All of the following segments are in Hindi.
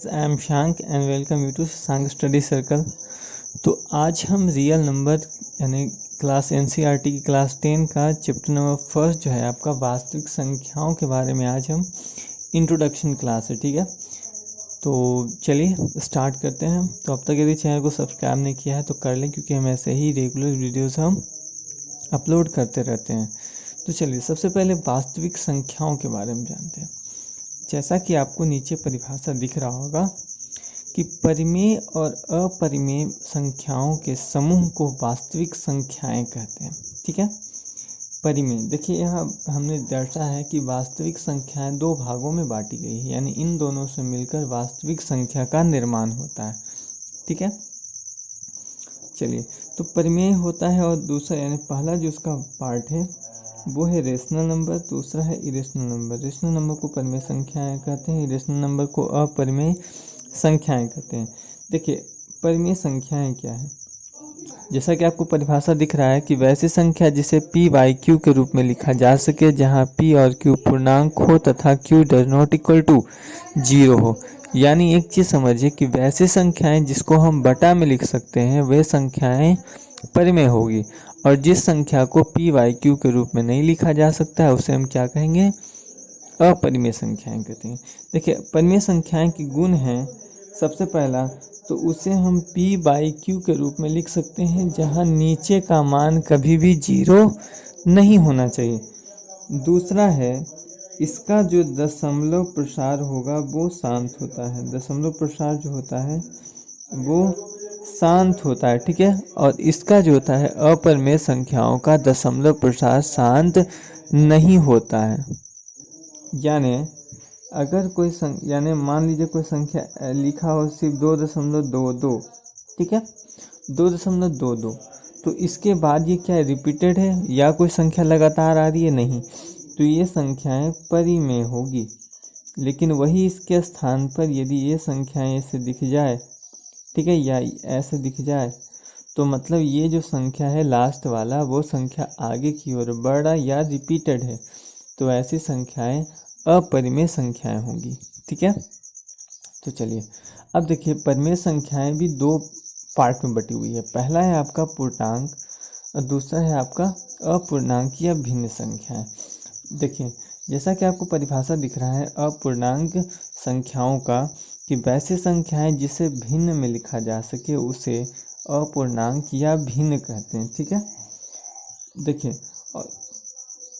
I am Shank and welcome you to Shank study circle. तो आज हम रियल नंबर यानी क्लास एनसीईआरटी की क्लास 10 का चैप्टर नंबर फर्स्ट जो है आपका वास्तविक संख्याओं के बारे में आज हम इंट्रोडक्शन क्लास है, ठीक है। तो चलिए स्टार्ट करते हैं। तो अब तक यदि चैनल को सब्सक्राइब नहीं किया है तो कर लें, क्योंकि हम ऐसे ही रेगुलर वीडियोज़ हम अपलोड करते रहते हैं। तो चलिए सबसे पहले वास्तविक संख्याओं के बारे में जानते हैं। जैसा कि आपको नीचे परिभाषा दिख रहा होगा कि परिमेय और अपरिमेय संख्याओं के समूह को वास्तविक संख्याएं कहते हैं, ठीक है। परिमेय देखिए, यहाँ हमने दर्शा है कि वास्तविक संख्याएं दो भागों में बांटी गई है, यानी इन दोनों से मिलकर वास्तविक संख्या का निर्माण होता है, ठीक है। चलिए, तो परिमेय होता है और दूसरा यानी पहला जो उसका पार्ट है वो है रेशनल नंबर, दूसरा है इरेशनल नंबर। रेशनल नंबर को परिमेय संख्याएं कहते हैं, इरेशनल नंबर को अपरिमेय संख्याएं कहते हैं। देखिए परिमेय संख्याएं क्या है, जैसा कि आपको परिभाषा दिख रहा है कि वैसी संख्या जिसे पी बाई क्यू के रूप में लिखा जा सके, जहां पी और क्यू पूर्णांक हो तथा q does not equal to 0 हो। यानी एक चीज समझिए कि वैसी संख्याएं जिसको हम बटा में लिख सकते हैं वे संख्याएं परिमेय होगी, और जिस संख्या को पी वाई क्यू के रूप में नहीं लिखा जा सकता है उसे हम क्या कहेंगे, अपरिमेय संख्याएं कहते हैं। देखिए परिमेय संख्याएं की गुण हैं, सबसे पहला तो उसे हम पी बाई क्यू के रूप में लिख सकते हैं जहां नीचे का मान कभी भी 0 नहीं होना चाहिए। दूसरा है इसका जो दशमलव प्रसार होगा वो शांत होता है, दशमलव प्रसार जो होता है वो शांत होता है, ठीक है। और इसका जो होता है अपरिमेय संख्याओं का दशमलव प्रसार शांत नहीं होता है। यानी अगर कोई यानी मान लीजिए कोई संख्या लिखा हो सिर्फ 2.22, ठीक है, 2.22, तो इसके बाद ये क्या रिपीटेड है या कोई संख्या लगातार आ रही है, नहीं, तो ये संख्याएं परिमेय होगी। लेकिन वही इसके स्थान पर यदि ये संख्याएं ऐसे दिख जाए, ठीक है, या ऐसे दिख जाए, तो मतलब ये जो संख्या है लास्ट वाला वो संख्या आगे की ओर बढ़ रहा या रिपीटेड है, तो ऐसी संख्याएं अपरिमेय संख्याएं होंगी, ठीक है। तो चलिए अब देखिए परिमेय संख्याएं भी दो पार्ट में बटी हुई है। पहला है आपका पूर्णांक और दूसरा है आपका अपूर्णांक या भिन्न संख्याएं। देखिए जैसा कि आपको परिभाषा दिख रहा है अपूर्णांक संख्याओं का कि वैसे संख्याएं जिसे भिन्न में लिखा जा सके उसे अपूर्णांक या भिन्न कहते हैं, ठीक है। देखिए और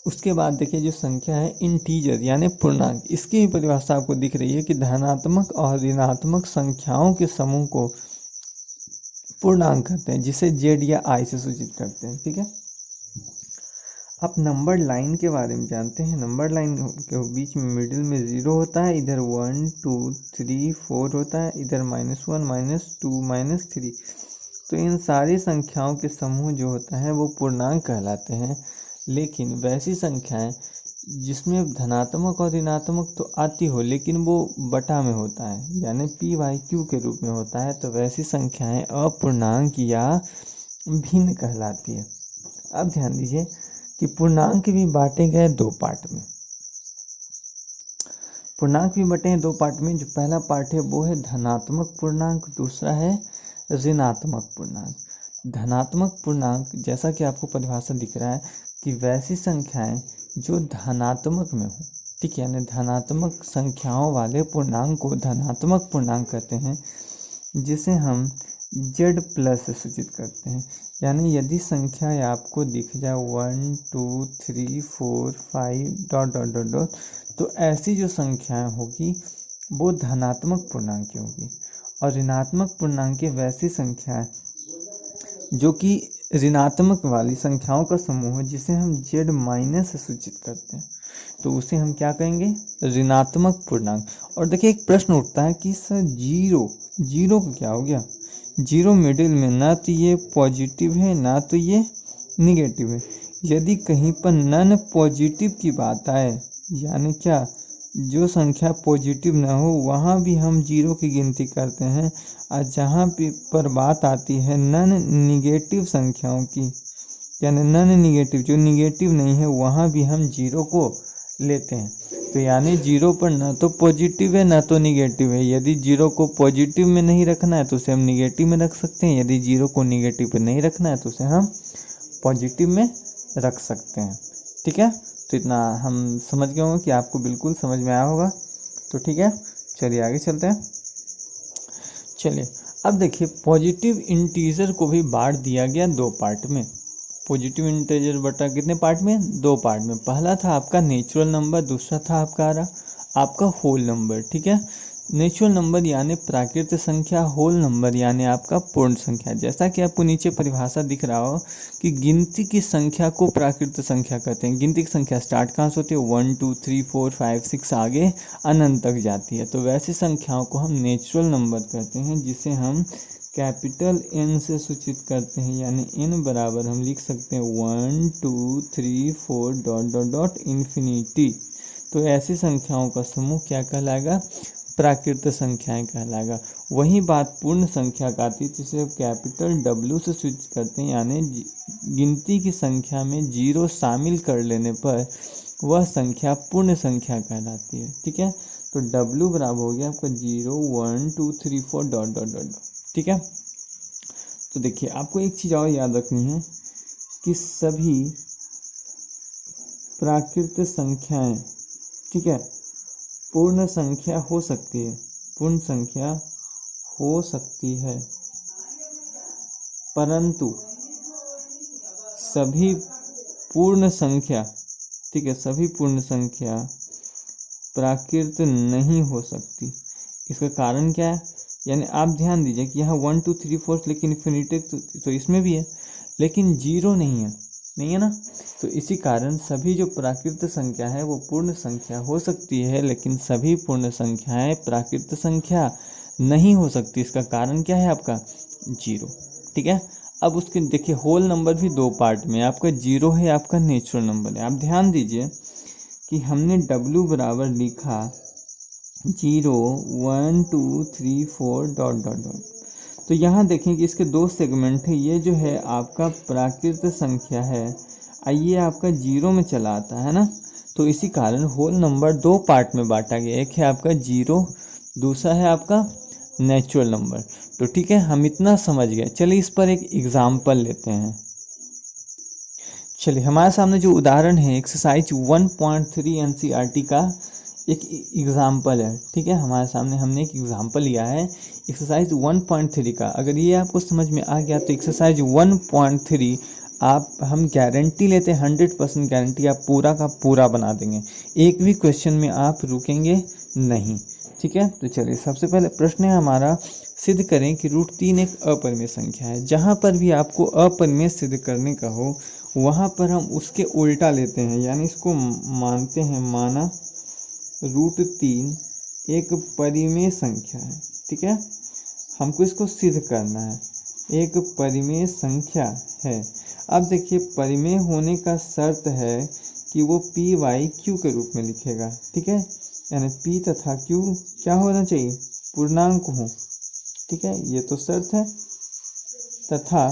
उसके बाद देखिए जो संख्या है इंटीजर यानी पूर्णांक, इसकी भी परिभाषा आपको दिख रही है कि धनात्मक और ऋणात्मक संख्याओं के समूह को पूर्णांक कहते हैं, जिसे जेड या आई से सूचित करते हैं, ठीक है। अब नंबर लाइन के बारे में जानते हैं। नंबर लाइन के बीच में मिडिल में 0 होता है, इधर 1 2 3 4 होता है, इधर -1 -2 -3। तो इन सारी संख्याओं के समूह जो होता है वो पूर्णांक कहलाते हैं। लेकिन वैसी संख्याएं जिसमें धनात्मक और ऋणात्मक तो आती हो लेकिन वो बटा में होता है, यानी पी वाई क्यू के रूप में होता है, तो वैसी संख्याएं अपूर्णांक या भिन्न कहलाती है। अब ध्यान दीजिए कि पूर्णांक भी बांटे गए दो पार्ट में। पूर्णांक भी बटे हैं दो पार्ट में। जो पहला पार्ट है वो है धनात्मक पूर्णांक, दूसरा है ऋणात्मक पूर्णांक। धनात्मक पूर्णांक जैसा कि आपको परिभाषा दिख रहा है कि वैसी संख्याएं जो धनात्मक में हो, ठीक है, यानी धनात्मक संख्याओं वाले पूर्णांक को धनात्मक पूर्णांक कहते हैं, जिसे हम z प्लस से सूचित करते हैं। यानी यदि संख्या आपको दिख जाए 1 2 3 4 5 डॉट डॉट डॉट डॉट, तो ऐसी जो संख्याएं होगी वो धनात्मक पूर्णांक की होगी। और ऋणात्मक पूर्णांक की वैसी संख्याएं जो कि ऋणात्मक वाली संख्याओं का समूह है, जिसे हम z माइनस से सूचित करते हैं, तो उसे हम क्या कहेंगे, ऋणात्मक पूर्णांक। और देखिए एक प्रश्न उठता है कि सर जीरो को क्या हो गया, जीरो मिडिल में ना तो ये पॉजिटिव है ना तो ये निगेटिव है। यदि कहीं पर नन पॉजिटिव की बात आए, यानी क्या जो संख्या पॉजिटिव ना हो वहाँ भी हम जीरो की गिनती करते हैं, और जहाँ पर बात आती है नन निगेटिव संख्याओं की, यानी नन निगेटिव जो निगेटिव नहीं है, वहाँ भी हम जीरो को लेते हैं। तो यानी जीरो पर ना तो पॉजिटिव है ना तो निगेटिव है। यदि जीरो को पॉजिटिव में नहीं रखना है तो उसे हम निगेटिव में रख सकते हैं, यदि जीरो को निगेटिव पे नहीं रखना है तो उसे हम पॉजिटिव में रख सकते हैं। ठीक है, तो इतना हम समझ गए होंगे कि आपको बिल्कुल समझ में आया होगा। तो ठीक है, चलिए आगे चलते हैं। चलिए अब देखिए, पॉजिटिव इंटीजर को भी बांट दिया गया दो पार्ट में। पॉजिटिव इंटीजर बटा कितने पार्ट में? दो पार्ट में। पहला था आपका नेचुरल नंबर, दूसरा था आपका होल नंबर। ठीक है, नेचुरल नंबर यानी प्राकृतिक संख्या, होल नंबर यानी आपका पूर्ण संख्या। जैसा कि आपको नीचे परिभाषा दिख रहा हो कि गिनती की संख्या को प्राकृतिक संख्या कहते हैं। गिनती की संख्या स्टार्ट कहाँ से होती है? 1 2 3 4 5 6 आगे अनंत तक जाती है। तो वैसी संख्याओं को हम नेचुरल नंबर कहते हैं, जिसे हम कैपिटल एन से सूचित करते हैं। यानी एन बराबर हम लिख सकते हैं 1 2 3 4 डॉट डॉट डॉट इन्फिनिटी। तो ऐसी संख्याओं का समूह क्या कहलाएगा? प्राकृतिक संख्याएं कहलाएगा। वही बात पूर्ण संख्या का आती है, जिसे कैपिटल डब्ल्यू से सूचित करते हैं। यानी गिनती की संख्या में जीरो शामिल कर लेने पर वह संख्या पूर्ण संख्या कहलाती है। ठीक है, तो डब्ल्यू बराबर हो गया आपका 0 1 2 3 4 डॉट डॉट डॉट। ठीक है, तो देखिए आपको एक चीज़ और याद रखनी है कि सभी प्राकृतिक संख्याएं, ठीक है, पूर्ण संख्या हो सकती है, पूर्ण संख्या हो सकती है, परंतु सभी पूर्ण संख्या, ठीक है, सभी पूर्ण संख्या प्राकृत नहीं हो सकती। इसका कारण क्या है? यानी आप ध्यान दीजिए कि यहाँ 1 2 3 4 लेकिन इन्फिनिटी तो इसमें भी है, लेकिन जीरो नहीं है ना। तो इसी कारण सभी जो प्राकृत संख्या है वो पूर्ण संख्या हो सकती है, लेकिन सभी पूर्ण संख्याएं प्राकृत संख्या नहीं हो सकती। इसका कारण क्या है? आपका जीरो। ठीक है, अब उसके देखिए होल नंबर भी दो पार्ट में, आपका जीरो है, आपका नेचुरल नंबर है। आप ध्यान दीजिए कि हमने W बराबर लिखा 0 1 2 3 4 डॉट डॉट डॉट। तो यहाँ देखें कि इसके दो सेगमेंट है। ये जो है आपका प्राकृतिक संख्या है, आइए आपका जीरो में चला आता है ना। तो इसी कारण होल नंबर दो पार्ट में बांटा गया, एक है आपका जीरो, दूसरा है आपका नेचुरल नंबर। तो ठीक है, हम इतना समझ गए। चलिए इस पर एक एग्जाम्पल लेते हैं। चलिए हमारे सामने जो उदाहरण है एक्सरसाइज 1.3 एनसीईआरटी का एक एग्जाम्पल है। ठीक है, हमारे सामने हमने एक एग्जाम्पल लिया है एक्सरसाइज 1.3 का। अगर ये आपको समझ में आ गया तो एक्सरसाइज 1.3 हम गारंटी लेते हैं, 100% गारंटी आप पूरा का पूरा बना देंगे, एक भी क्वेश्चन में आप रुकेंगे नहीं। ठीक है, तो चलिए सबसे पहले प्रश्न है हमारा, सिद्ध करें कि √3 एक अपरिमेय संख्या है। जहाँ पर भी आपको अपरिमेय सिद्ध करने का हो वहाँ पर हम उसके उल्टा लेते हैं, यानी इसको मानते हैं माना √3 एक परिमेय संख्या है। ठीक है, हमको इसको सिद्ध करना है, एक परिमेय संख्या है। अब देखिए परिमेय होने का शर्त है कि वो p/q के रूप में लिखेगा। ठीक है, यानी p तथा q क्या होना चाहिए? पूर्णांक हो। ठीक है, ये तो शर्त है। तथा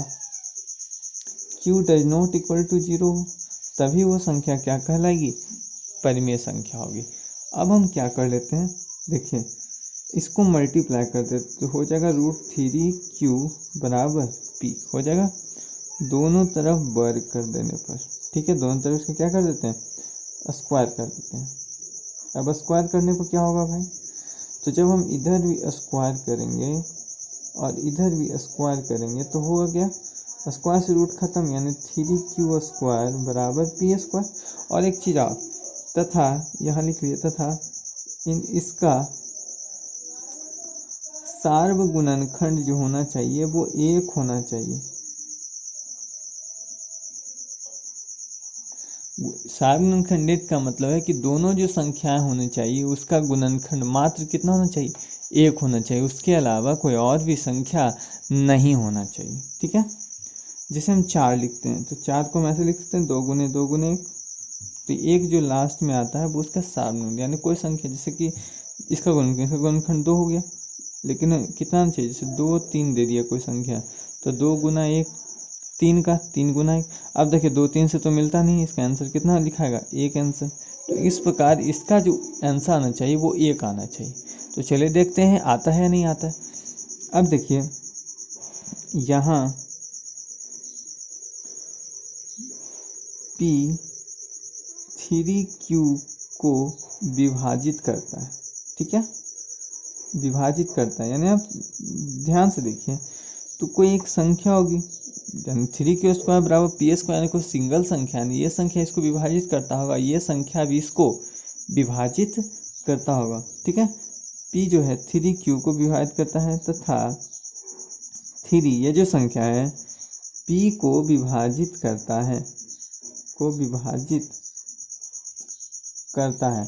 q does not equal to 0, तभी वो संख्या क्या कहलाएगी? परिमेय संख्या होगी। अब हम क्या कर लेते हैं, देखिए इसको मल्टीप्लाई कर देते तो हो जाएगा √3q बराबर p हो जाएगा, दोनों तरफ वर्ग कर देने पर। ठीक है, दोनों तरफ इसका क्या कर देते हैं? स्क्वायर कर देते हैं। अब स्क्वायर करने पर क्या होगा भाई? तो जब हम इधर भी स्क्वायर करेंगे और इधर भी स्क्वायर करेंगे तो होगा क्या? स्क्वायर से रूट खत्म, यानी 3q स्क्वायर बराबर p स्क्वायर। और एक चीज और, तथा यहाँ लिख लिया, तथा इसका सार्वगुणनखंड जो होना चाहिए वो 1 होना चाहिए। सार्वगुणनखंड का मतलब है कि दोनों जो संख्याएं होनी चाहिए उसका गुणनखंड मात्र कितना होना चाहिए? 1 होना चाहिए, उसके अलावा कोई और भी संख्या नहीं होना चाहिए। ठीक है, जैसे हम 4 लिखते हैं तो 4 को हम ऐसे लिख सकते हैं 2 गुने 2 गुने 1। तो एक जो लास्ट में आता है वो उसका सार्वगुणन, यानी कोई संख्या जैसे कि इसका गुणनखंड 2 हो गया, लेकिन कितना चाहिए? जैसे 2 3 दे दिया कोई संख्या, तो 2 गुना 1 3 का 3 गुना 1। अब देखिए 2 3 से तो मिलता नहीं, इसका आंसर कितना लिखाएगा? 1 आंसर। तो इस प्रकार इसका जो आंसर आना चाहिए वो 1 आना चाहिए। तो चलिए देखते हैं आता है या नहीं आता है। अब देखिए यहाँ P 3Q को विभाजित करता है, ठीक है, विभाजित करता है, यानी आप ध्यान से देखिए तो कोई एक संख्या होगी, 3Q स्क्वायर बराबर पी स्क्वायर, यानी कोई सिंगल संख्या, यानी ये संख्या इसको विभाजित करता होगा, ये संख्या भी इसको विभाजित करता होगा, ठीक है। P जो है 3Q को विभाजित करता है तथा 3 ये जो संख्या है P को विभाजित करता है, को विभाजित करता है,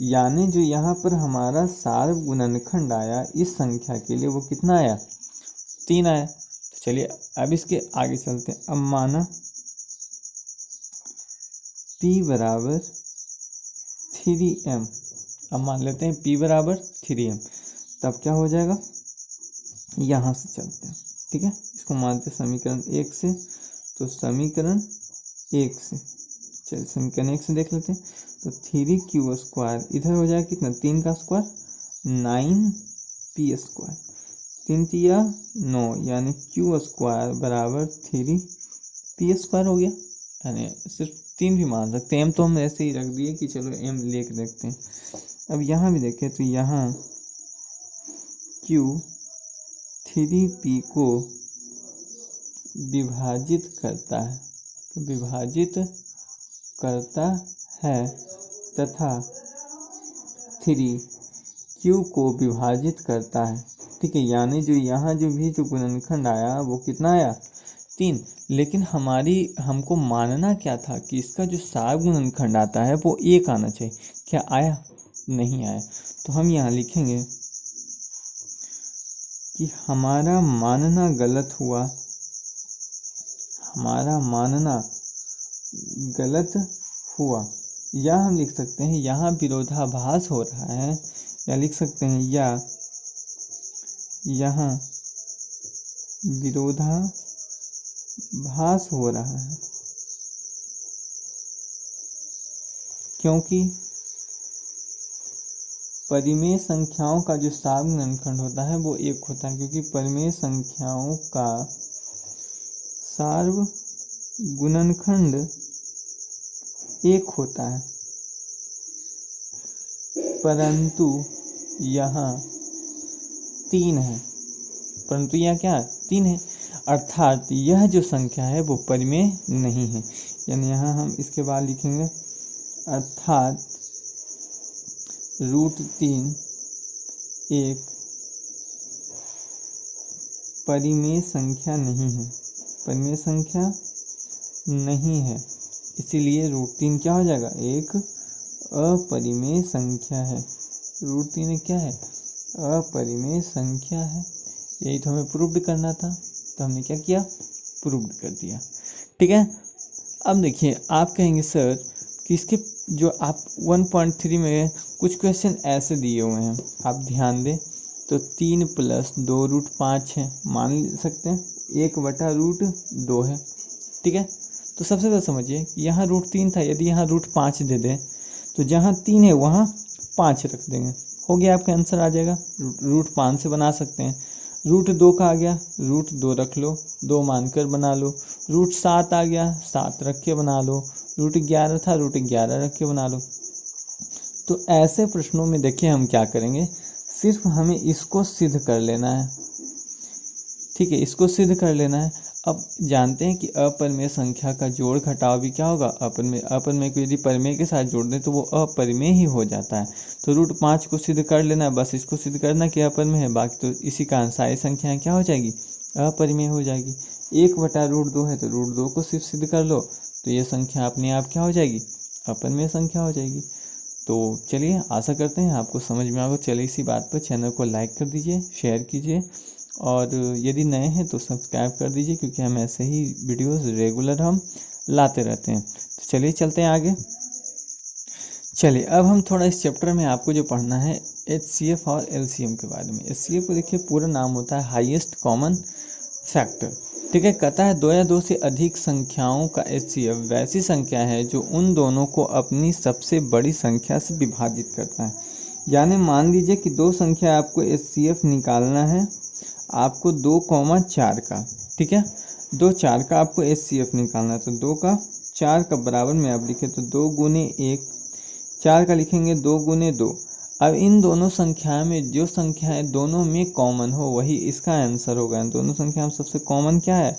यानी जो यहाँ पर हमारा सार्व गुणनखंड आया इस संख्या के लिए वो कितना आया, 3 आया। तो चलिए अब इसके आगे चलते हैं। अब माना P बराबर 3m, अब मान लेते हैं P बराबर 3m, तब क्या हो जाएगा, यहाँ से चलते हैं, ठीक है, इसको मानते हैं समीकरण 1 से, तो समीकरण 1 से, चलिए समीकरण 1 से देख लेते हैं। तो 3Q स्क्वायर इधर हो जाएगा कितना, 3 का स्क्वायर 9P स्क्वायर, 3 तिया 9, यानी Q स्क्वायर बराबर 3P स्क्वायर हो गया, यानी सिर्फ 3 भी मान सकते हैं, m तो हम ऐसे ही रख दिए कि चलो m लेके देखते हैं। अब यहाँ भी देखें तो यहाँ Q 3P को विभाजित करता है, तो विभाजित करता है तथा 3Q को विभाजित करता है, ठीक है, यानी जो यहाँ जो गुणनखंड आया वो कितना आया, 3। लेकिन हमको मानना क्या था कि इसका जो सार्व गुणनखंड आता है वो 1 आना चाहिए, क्या आया, नहीं आया। तो हम यहाँ लिखेंगे कि हमारा मानना गलत हुआ, हमारा मानना गलत हुआ, या हम लिख सकते हैं यहाँ विरोधाभास हो रहा है, या लिख सकते हैं या यहाँ विरोधाभास हो रहा है, क्योंकि परिमेय संख्याओं का जो सार्व गुणनखंड होता है वो 1 होता है, क्योंकि परिमेय संख्याओं का सार्व गुणनखंड 1 होता है, परंतु यहाँ 3 है, परंतु यह क्या है, 3 है, अर्थात यह जो संख्या है वो परिमेय नहीं है, यानी यहाँ हम इसके बाद लिखेंगे अर्थात √3 एक परिमेय संख्या नहीं है, परिमेय संख्या नहीं है, इसीलिए √3 क्या हो जाएगा, एक अपरिमेय संख्या है, √3 क्या है, अपरिमेय संख्या है। यही तो हमें प्रूव करना था, तो हमने क्या किया, प्रूव कर दिया, ठीक है। अब देखिए आप कहेंगे सर कि इसके जो आप 1.3 में कुछ क्वेश्चन ऐसे दिए हुए हैं, आप ध्यान दें तो 3 + 2 √5 है, मान सकते हैं 1/√2 है, ठीक है। तो सबसे पहले समझिए यहाँ √3 था, यदि यहाँ √5 दे दें तो जहाँ 3 है वहाँ 5 रख देंगे, हो गया, आपका आंसर आ जाएगा। √5 से बना सकते हैं, √2 का आ गया, √2 रख लो, 2 मानकर बना लो, √7 आ गया, 7 रख के बना लो, √11 था, √11 रख के बना लो। तो ऐसे प्रश्नों में देखिए हम क्या करेंगे, सिर्फ हमें इसको सिद्ध कर लेना है, ठीक है, इसको सिद्ध कर लेना है। अब जानते हैं कि अपरिमेय संख्या का जोड़ घटाव भी क्या होगा, अपरिमेय को यदि परिमेय के साथ जोड़ दें तो वो अपरिमेय ही हो जाता है। तो √5 को सिद्ध कर लेना है, बस इसको सिद्ध करना कि अपरिमेय है, बाकी तो इसी कारण सारी संख्याएं क्या हो जाएगी, अपरिमेय हो जाएगी। 1/√2 है तो √2 को सिर्फ सिद्ध कर लो तो ये संख्या अपने आप क्या हो जाएगी, अपरिमेय संख्या हो जाएगी। तो चलिए आशा करते हैं आपको समझ में आएगा। चलिए इसी बात पर चैनल को लाइक कर दीजिए, शेयर कीजिए, और यदि नए हैं तो सब्सक्राइब कर दीजिए, क्योंकि हम ऐसे ही वीडियोस रेगुलर हम लाते रहते हैं। तो चलिए चलते हैं आगे। चलिए अब हम थोड़ा इस चैप्टर में आपको जो पढ़ना है HCF और LCM के बारे में। HCF को देखिए पूरा नाम होता है हाईएस्ट कॉमन फैक्टर, ठीक है। कहता है दो या दो से अधिक संख्याओं का एचसीएफ वैसी संख्या है जो उन दोनों को अपनी सबसे बड़ी संख्या से विभाजित करता है। यानी मान लीजिए कि दो संख्या आपको एचसीएफ निकालना है, आपको 2,4 का, ठीक है, 2,4 का आपको एचसीएफ निकालना है। तो 2 का 4 का बराबर में आप लिखे तो 2 गुने 1, 4 का लिखेंगे 2 गुने 2। अब इन दोनों संख्या में जो संख्याएं दोनों में कॉमन हो वही इसका आंसर होगा। दोनों संख्या में सबसे कॉमन क्या है?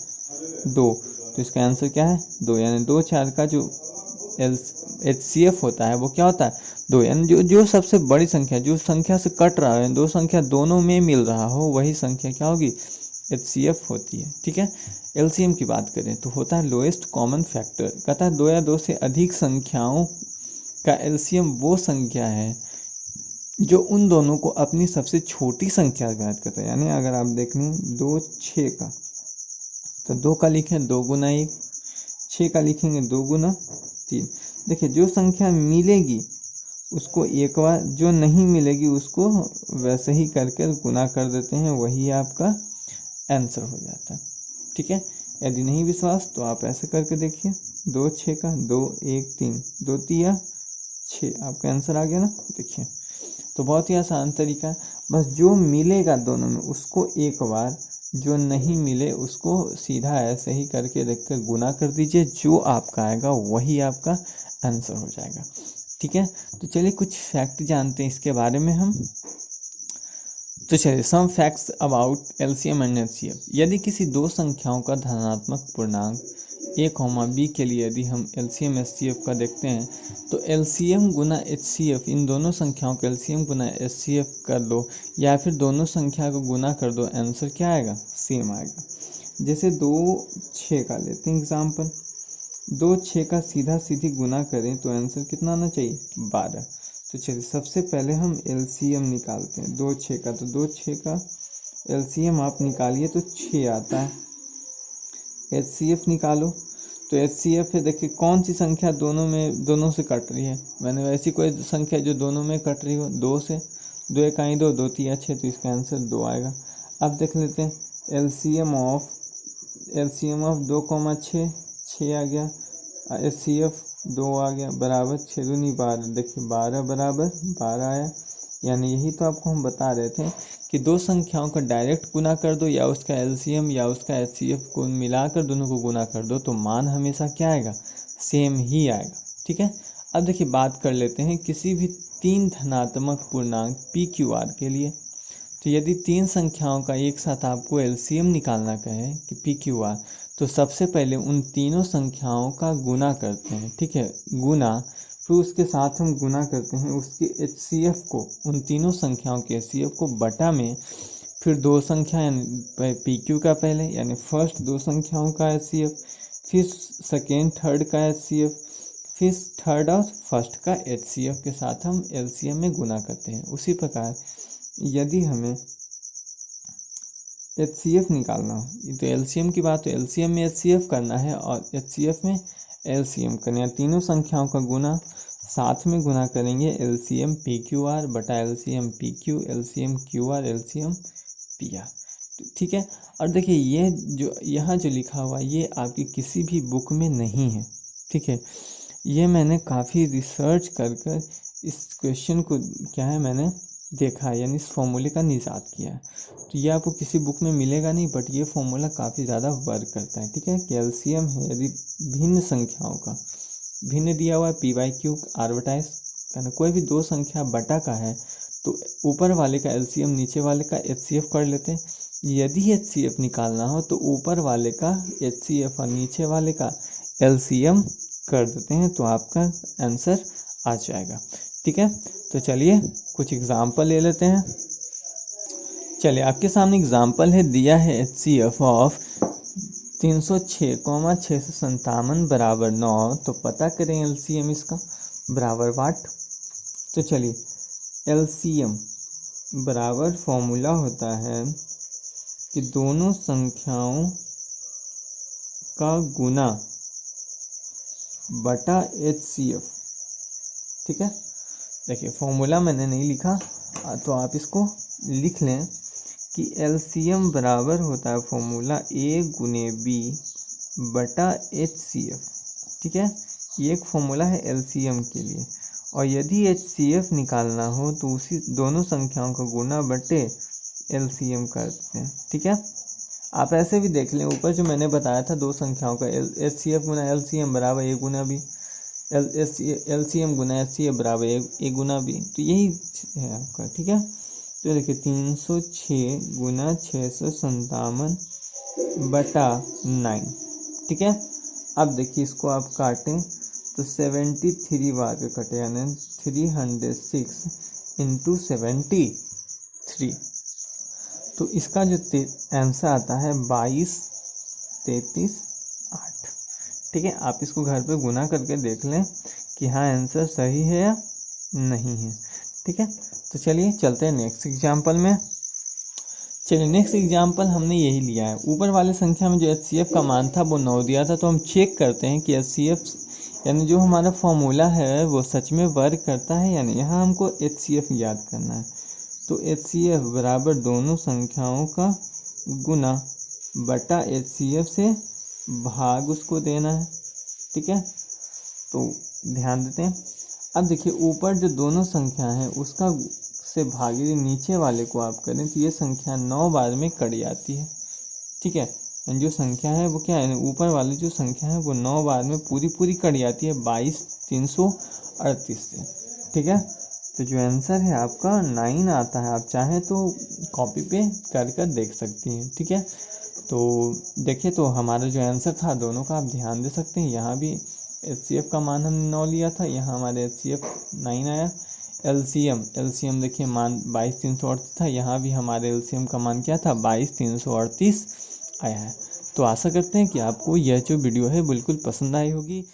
2, तो इसका आंसर क्या है? 2। यानी 2 4 का जो एचसीएफ होता है वो क्या होता है? 2। यानी जो सबसे बड़ी संख्या, जो संख्या से कट रहा है, दो संख्या दोनों में मिल रहा हो, वही संख्या क्या होगी? एचसीएफ होती है। ठीक है। एलसीएम की बात करें तो होता है लोएस्ट कॉमन फैक्टर। कहता है दो या दो से अधिक संख्याओं का एलसीएम वो संख्या है जो उन दोनों को अपनी सबसे छोटी संख्या ज्ञात करता है। यानी अगर आप देख लें 2 6 का, तो 2 का लिखें 2 गुना 1, 6 का लिखेंगे 2 गुना 3। देखिए जो संख्या मिलेगी उसको एक बार, जो नहीं मिलेगी उसको वैसे ही करके गुना कर देते हैं, वही आपका आंसर हो जाता है। ठीक है। यदि नहीं विश्वास तो आप ऐसे करके देखिए, 2 6 का 2 1 3, 2 तिया 6, आपका आंसर आ गया ना। देखिए तो बहुत ही आसान तरीका है। बस जो मिलेगा दोनों में उसको एक बार, जो नहीं मिले उसको सीधा ऐसे ही करके रख कर गुना कर दीजिए, जो आपका आएगा वही आपका आंसर हो जाएगा। ठीक है। तो चलिए कुछ फैक्ट जानते हैं इसके बारे में हम। तो चलिए some facts about LCM and HCF. यदि किसी दो संख्याओं का धनात्मक पूर्णांक a, b के लिए यदि हम एलसीएम एचसीएफ का देखते हैं तो एलसीएम गुना एचसीएफ, इन दोनों संख्याओं का एलसीएम गुना एचसीएफ कर दो या फिर दोनों संख्या को गुना कर दो, आंसर क्या आएगा? सेम आएगा। जैसे 2 6 का लेते हैं एग्जाम्पल, 2 6 का सीधा सीधी गुना करें तो आंसर कितना आना चाहिए? 12। तो चलिए सबसे पहले हम एलसीएम निकालते हैं 2 6 का। तो 2 6 का एलसीएम आप निकालिए तो 6 आता है। एचसीएफ निकालो तो एचसीएफ है, देखिए कौन सी संख्या दोनों से कट रही है। मैंने वैसी कोई संख्या जो दोनों में कट रही हो, 2 से, 2 1 आई 2, 2 3 6, तो इसका आंसर 2 आएगा। अब देख लेते हैं एलसीएम ऑफ 2,6, 6 आ गया। एचसीएफ 2 आ गया, बराबर 6 दूनी 12। देखिए 12 बराबर 12 आया। यानी यही तो आपको हम बता रहे थे कि दो संख्याओं का डायरेक्ट गुना कर दो या उसका एलसीएम या उसका एचसीएफ को मिलाकर दोनों को गुना कर दो तो मान हमेशा क्या आएगा? सेम ही आएगा। ठीक है। अब देखिए बात कर लेते हैं किसी भी 3 धनात्मक पूर्णांक पी क्यू आर के लिए। तो यदि 3 संख्याओं का एक साथ आपको एलसीएम निकालना कहे कि पी क्यू आर, तो सबसे पहले उन तीनों संख्याओं का गुना करते हैं। ठीक है, गुना, फिर उसके साथ हम गुना करते हैं उसके एचसीएफ को, उन तीनों संख्याओं के एचसीएफ को बटा में फिर दो संख्या पी क्यू का पहले, यानी फर्स्ट दो संख्याओं का एचसीएफ, फिर सेकेंड थर्ड का एचसीएफ, फिर थर्ड और फर्स्ट का एचसीएफ के साथ हम एलसीएम में गुना करते हैं। उसी प्रकार यदि हमें एचसीएफ निकालना हो तो एलसीएम की बात, तो एलसीएम में एचसीएफ करना है और एचसीएफ में एलसीएम करना है। तीनों संख्याओं का गुना साथ में गुना करेंगे, एलसीएम पी क्यू आर बटा LCM P Q, LCM Q R, LCM P R. ठीक है। और देखिए ये जो यहाँ जो लिखा हुआ ये आपकी किसी भी बुक में नहीं है। ठीक है, ये मैंने काफ़ी रिसर्च कर कर इस क्वेश्चन को क्या है मैंने देखा है, यानी इस फॉर्मूले का निजात किया है। तो ये आपको किसी बुक में मिलेगा नहीं, बट ये फॉर्मूला काफ़ी ज़्यादा वर्क करता है। ठीक है। कैल्शियम है यदि भिन्न संख्याओं का, भिन्न दिया हुआ है पी बाई क्यू आर बटा एस, कोई भी दो संख्या बटा का है तो ऊपर वाले का एलसीएम नीचे वाले का एचसीएफ कर लेते हैं। यदि एचसीएफ निकालना हो तो ऊपर वाले का एचसीएफ और नीचे वाले का एलसीएम कर देते हैं तो आपका आंसर आ जाएगा। ठीक है। तो चलिए कुछ एग्जाम्पल ले लेते हैं। चलिए आपके सामने एग्जाम्पल है, दिया है एचसीएफ ऑफ 306,657 बराबर 9, तो पता करें एलसीएम इसका बराबर वाट। तो चलिए एलसीएम बराबर फॉर्मूला होता है कि दोनों संख्याओं का गुना बटा एचसीएफ। ठीक है। देखिए फॉर्मूला मैंने नहीं लिखा तो आप इसको लिख लें कि एलसीएम बराबर होता है फॉर्मूला A गुने B बटा HCF। ठीक है, ये एक फॉर्मूला है एलसीएम के लिए। और यदि HCF निकालना हो तो उसी दोनों संख्याओं का गुना बटे एलसीएम करते हैं। ठीक है, आप ऐसे भी देख लें, ऊपर जो मैंने बताया था दो संख्याओं का HCF गुना एलसीएम बराबर A Guna B, LCM Guna HCF बराबर A गुना B, तो यही है आपका। ठीक है, तो देखिए 306 गुना 657 बटा 9। ठीक है, अब देखिए इसको आप काटें तो 73 बार के कटे, यानी 306 इंटू 73। तो इसका जो आंसर आता है 22, 33, 8। ठीक है, आप इसको घर पे गुना करके देख लें कि हाँ आंसर सही है या नहीं है। ठीक है, तो चलिए चलते हैं नेक्स्ट एग्जाम्पल में। चलिए नेक्स्ट एग्जाम्पल हमने यही लिया है। ऊपर वाले संख्या में जो HCF का मान था वो 9 दिया था, तो हम चेक करते हैं कि HCF यानी जो हमारा फॉर्मूला है वो सच में वर्क करता है या नहीं। यहाँ हमको HCF याद करना है, तो HCF बराबर दोनों संख्याओं का गुना बटा HCF से भाग उसको देना है। ठीक है, तो ध्यान देते हैं। अब देखिए ऊपर जो दोनों संख्या है उसका से भागे नीचे वाले को आप करें तो ये संख्या 9 बार में कट जाती है। ठीक है, जो संख्या है वो क्या है, ऊपर वाली जो संख्या है वो 9 बार में पूरी कट जाती है 22, 338 से। ठीक है, तो जो आंसर है आपका 9 आता है। आप चाहें तो कॉपी पे कर देख सकती हैं। ठीक है, तो देखिए तो हमारा जो आंसर था दोनों का आप ध्यान दे सकते हैं। यहाँ भी HCF का मान हमने 9 लिया था, यहाँ हमारे HCF 9 आया। एलसीएम देखिए मान 22,338 था, यहाँ भी हमारे एलसीएम का मान क्या था 22,338 आया है। तो आशा करते हैं कि आपको यह जो वीडियो है बिल्कुल पसंद आई होगी।